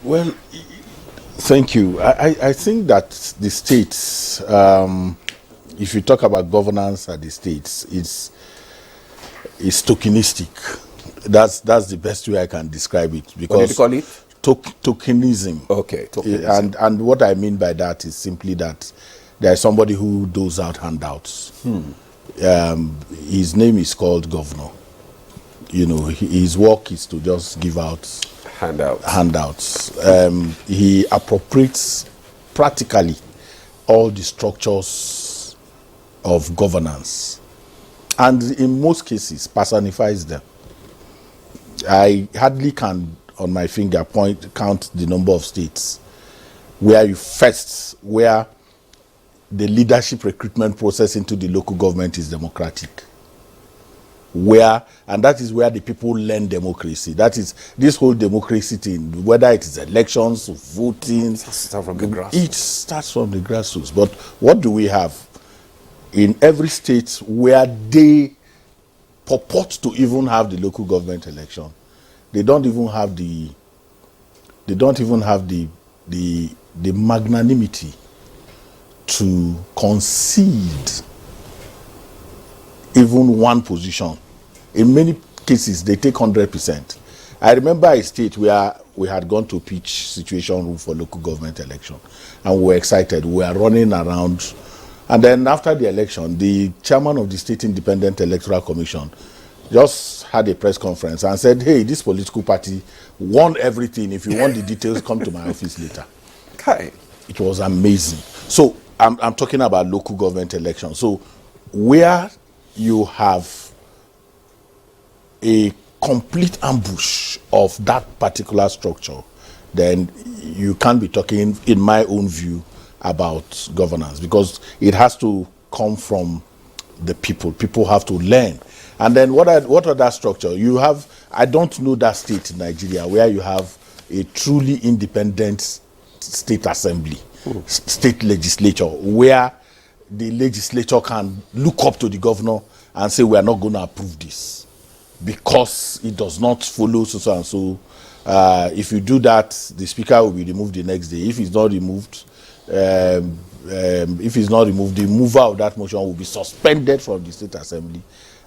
Well, thank you. I think that the states, if you talk about governance at the states, it's tokenistic. That's the best way I can describe it. Because what did you call it? Tokenism. Okay, tokenism. And what I mean by that is simply that there is somebody who doles out handouts. His name is called governor. You know, his work is to just give out handouts. He appropriates practically all the structures of governance, and in most cases personifies them. I hardly can on my finger count the number of states where the leadership recruitment process into the local government is democratic. And that is where the people learn democracy. That is this whole democracy thing, whether it is elections, voting, it starts from the grassroots. It starts from the grassroots. But what do we have in every state where they purport to even have the local government election? They don't even have the magnanimity to concede even one position. In many cases, they take 100%. I remember a state where we had gone to pitch situation room for local government election, and we were excited. We were running around, and then after the election, the chairman of the State Independent Electoral Commission just had a press conference and said, "Hey, this political party won everything. If you want the details, come to my office later." Okay. It was amazing. So I'm talking about local government elections. So where you have a complete ambush of that particular structure, then you can't be talking, in my own view, about governance, because it has to come from the people. People have to learn. And then what are that structure? You have, I don't know that state in Nigeria where you have a truly independent state assembly, state legislature, where the legislature can look up to the governor and say, we are not going to approve this because it does not follow so and so. If you do that, the speaker will be removed the next day. If he's not removed, the mover of that motion will be suspended from the state assembly.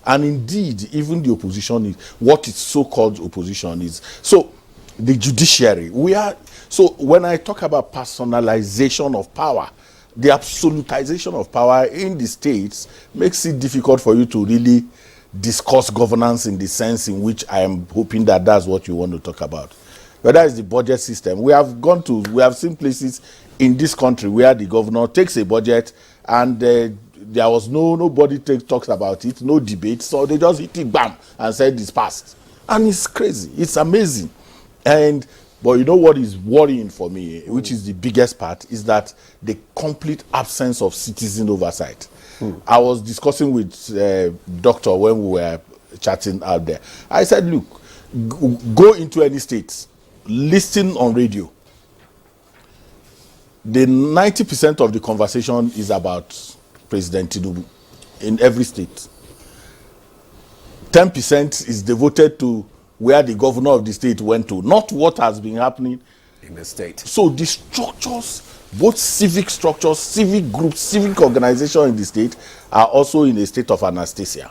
And indeed, even the opposition is what is so-called opposition is. So the judiciary, so when I talk about personalization of power, the absolutization of power in the states makes it difficult for you to really discuss governance in the sense in which I am hoping that that's what you want to talk about. Whether it's the budget system, we have seen places in this country where the governor takes a budget and there was nobody talks about it, no debate, so they just hit it, bam, and said it's passed. And it's crazy, it's amazing. But you know what is worrying for me, which is the biggest part, is that the complete absence of citizen oversight. I was discussing with Doctor when we were chatting out there. I said, look, go into any state, listen on radio. The 90% of the conversation is about President Tinubu in every state. 10% is devoted to where the governor of the state went to, not what has been happening in the state. So the structures, both civic structures, civic groups, civic organizations in the state are also in a state of anesthesia.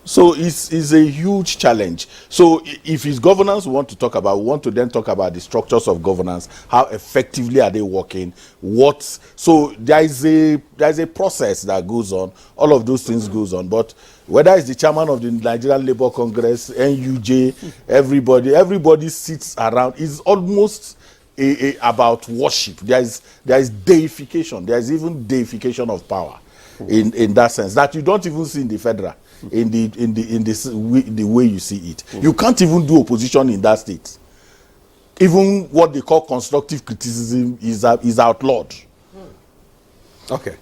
So it's a huge challenge. So if it's governance we want to talk about, we want to then talk about the structures of governance, how effectively are they working, so there is a process that goes on, all of those things goes on, but whether it's the chairman of the Nigerian Labour Congress, NUJ, everybody sits around, it's almost about worship. There is deification, there is even deification of power in that sense, that you don't even see in the federal. In the way you see it, you can't even do opposition in that state. Even what they call constructive criticism is outlawed. Okay.